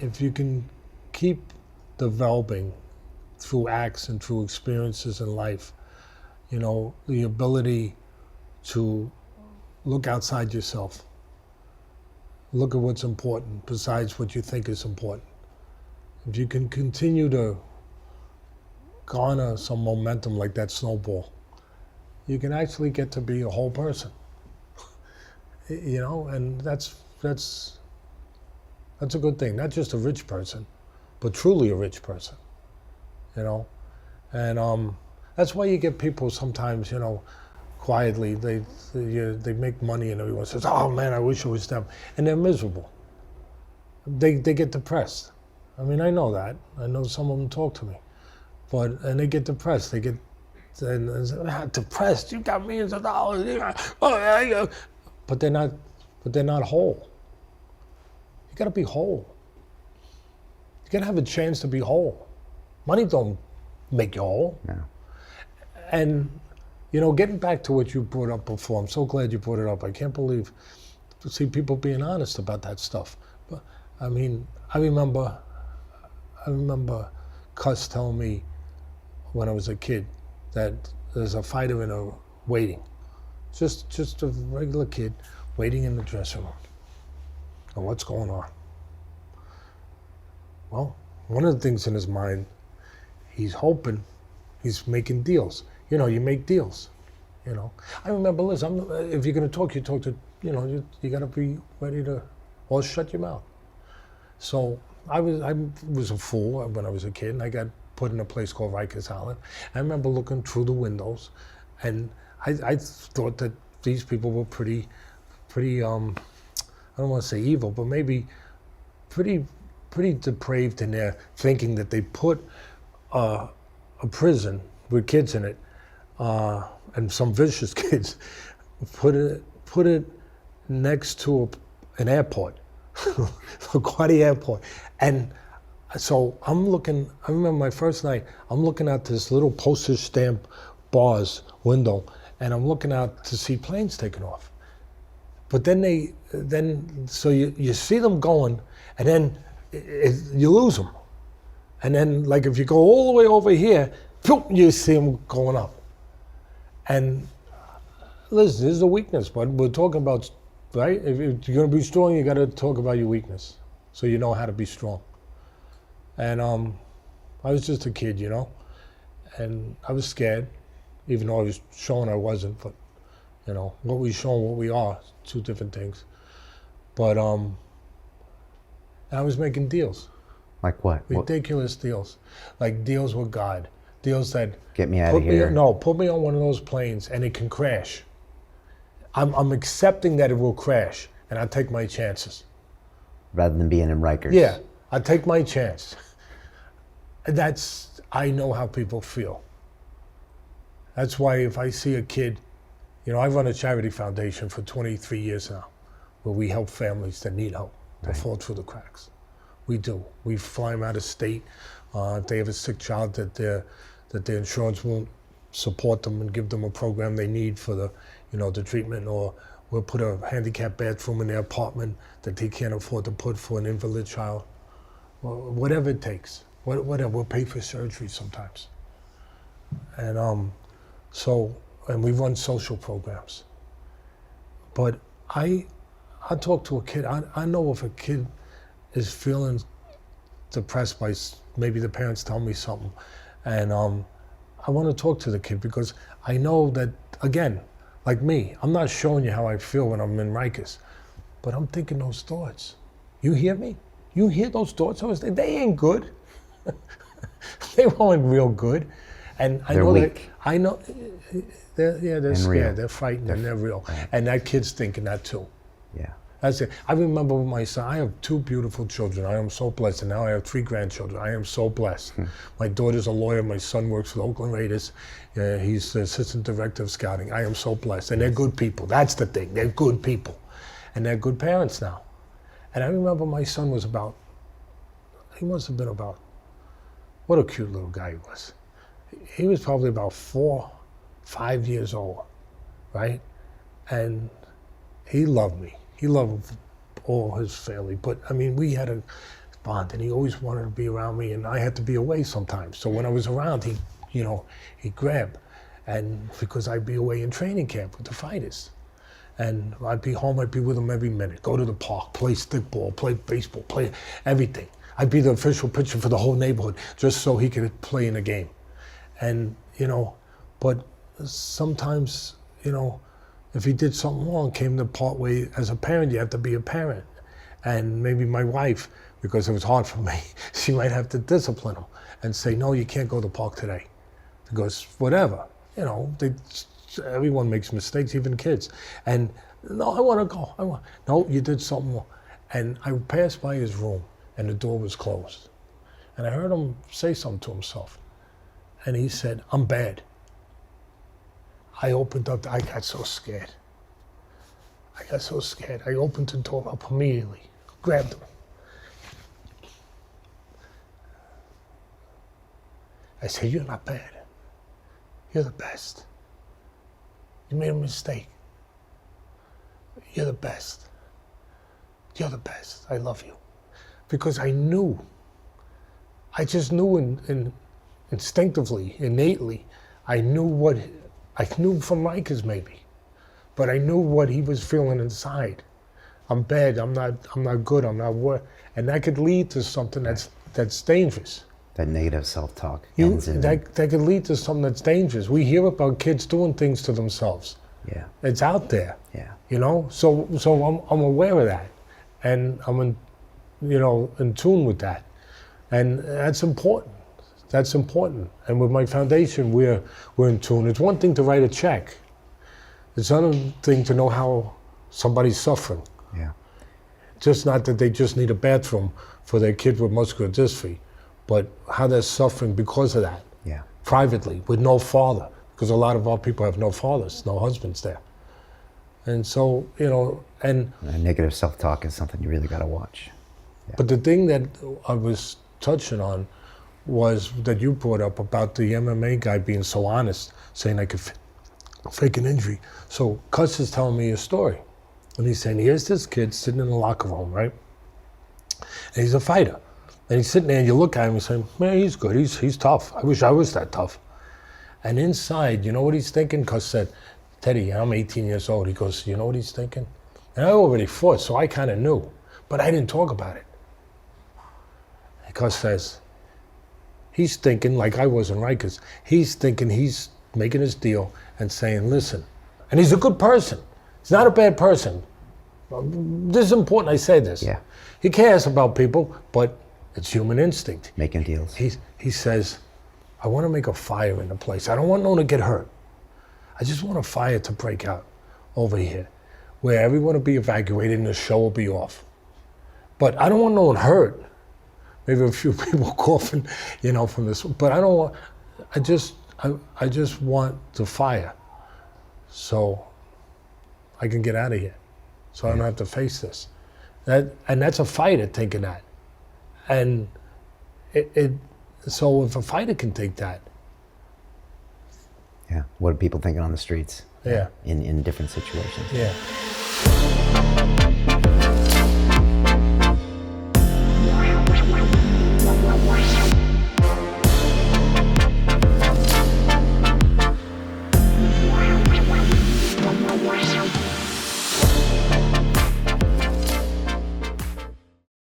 if you can keep developing through acts and through experiences in life, you know, the ability to look outside yourself, look at what's important besides what you think is important. If you can continue to garner some momentum like that snowball, you can actually get to be a whole person. You know, and that's a good thing. Not just a rich person, but truly a rich person. You know, and that's why you get people sometimes, you know, quietly they make money and everyone says, "Oh man, I wish it was them," and they're miserable. They get depressed. I mean, I know that. I know some of them talk to me, and they get depressed. They get depressed. You got millions of dollars. Oh yeah. But they're not whole. You gotta be whole. You gotta have a chance to be whole. Money don't make you whole. No. And, you know, getting back to what you brought up before, I'm so glad you brought it up. I can't believe to see people being honest about that stuff. But I mean, I remember Cuss telling me when I was a kid that there's a fighter in a waiting. Just a regular kid waiting in the dressing room. And what's going on? Well, one of the things in his mind, he's hoping, he's making deals. You know, you make deals. You know, I remember, listen, if you're going to talk, you talk to, you know, you got to be ready to, or shut your mouth. So I was a fool when I was a kid, and I got put in a place called Rikers Island. I remember looking through the windows, and I thought that these people were pretty, I don't want to say evil, but maybe pretty depraved in their thinking that they put a prison with kids in it, and some vicious kids, put it next to an airport, LaGuardia Airport. And so I remember my first night, I'm looking out this little postage stamp bar's window, and I'm looking out to see planes taking off. But then so you see them going, and then you lose them. And then, like, if you go all the way over here, you see them going up. And listen, this is a weakness, but we're talking about, right? If you're going to be strong, you got to talk about your weakness, so you know how to be strong. And I was just a kid, you know, and I was scared, even though I was showing I wasn't. But you know, what we show and what we are, two different things. But I was making deals. Like what? Ridiculous deals, like deals with God, deals that get me out of here. Put me on one of those planes and it can crash. I'm accepting that it will crash, and I take my chances. Rather than being in Rikers. Yeah, I take my chance. I know how people feel. That's why if I see a kid, you know, I run a charity foundation for 23 years now, where we help families that need help, that fall through the cracks. We do. We fly them out of state. If they have a sick child that their insurance won't support them and give them a program they need for the, you know, the treatment, or we'll put a handicapped bathroom in their apartment that they can't afford to put for an invalid child. Well, whatever it takes. Whatever. We'll pay for surgery sometimes. And and we run social programs. But I talk to a kid. I know if a kid is feeling depressed by maybe the parents tell me something, and I want to talk to the kid because I know that, again, like me, I'm not showing you how I feel when I'm in Rikers, but I'm thinking those thoughts. You hear me? You hear those thoughts? They ain't good. They weren't real good. And I know weak. that, I know, they're scared, real. They're frightened, and they're real. Right. And that kid's thinking that too. Yeah. That's it. I remember with my son, I have 2 beautiful children. I am so blessed. And now I have 3 grandchildren. I am so blessed. My daughter's a lawyer. My son works for the Oakland Raiders. He's the assistant director of scouting. I am so blessed. And they're good people. That's the thing. They're good people. And they're good parents now. And I remember my son was he must have been about, what a cute little guy he was. He was probably about 4, 5 years old, right? And he loved me. He loved all his family. But I mean, we had a bond, and he always wanted to be around me, and I had to be away sometimes. So when I was around, he'd grab, and because I'd be away in training camp with the fighters. And I'd be home, I'd be with him every minute. Go to the park, play stickball, play baseball, play everything. I'd be the official pitcher for the whole neighborhood just so he could play in a game. And, but sometimes, if he did something wrong, came the part where as a parent, you have to be a parent. And maybe my wife, because it was hard for me, she might have to discipline him and say, no, you can't go to the park today. Because whatever, everyone makes mistakes, even kids. And no, I want to go. No, you did something wrong. And I passed by his room and the door was closed. And I heard him say something to himself. And he said, I'm bad. I opened up, I got so scared. I opened the door up immediately, grabbed him. I said, you're not bad. You're the best. You made a mistake. You're the best. You're the best. I love you. Because I knew. I just knew instinctively, innately. I knew from Rikers maybe. But I knew what he was feeling inside. I'm bad, I'm not good, I'm not worth. And that could lead to something that's dangerous. That negative self-talk. That could lead to something that's dangerous. We hear about kids doing things to themselves. Yeah. It's out there. Yeah. So I'm aware of that, and I'm in tune with that, and that's important. That's important. And with my foundation, we're in tune. It's one thing to write a check. It's another thing to know how somebody's suffering. Yeah. Just not that they just need a bathroom for their kid with muscular dystrophy, but how they're suffering because of that. Yeah. Privately, with no father, because a lot of our people have no fathers, no husbands there. And so, and negative self-talk is something you really got to watch. Yeah. But the thing that I was touching on was that you brought up about the MMA guy being so honest, saying I could fake an injury. So Cuss is telling me a story. And he's saying, here's this kid sitting in the locker room, right? And he's a fighter. And he's sitting there and you look at him and say, man, he's good, he's tough. I wish I was that tough. And inside, you know what he's thinking? Cuss said, Teddy, I'm 18 years old. He goes, you know what he's thinking? And I already fought, so I kind of knew. But I didn't talk about it. And Cuss says, he's thinking, like I was in Rikers, he's thinking he's making his deal and saying, listen, and he's a good person. He's not a bad person. This is important I say this. Yeah. He cares about people, but it's human instinct. Making deals. He says, I want to make a fire in the place. I don't want no one to get hurt. I just want a fire to break out over here where everyone will be evacuated and the show will be off. But I don't want no one hurt. Maybe a few people coughing, from this. But I don't want, I just want the fire so I can get out of here. So I don't have to face this. And that's a fighter thinking that. And so if a fighter can take that. Yeah. What are people thinking on the streets? Yeah. In different situations? Yeah.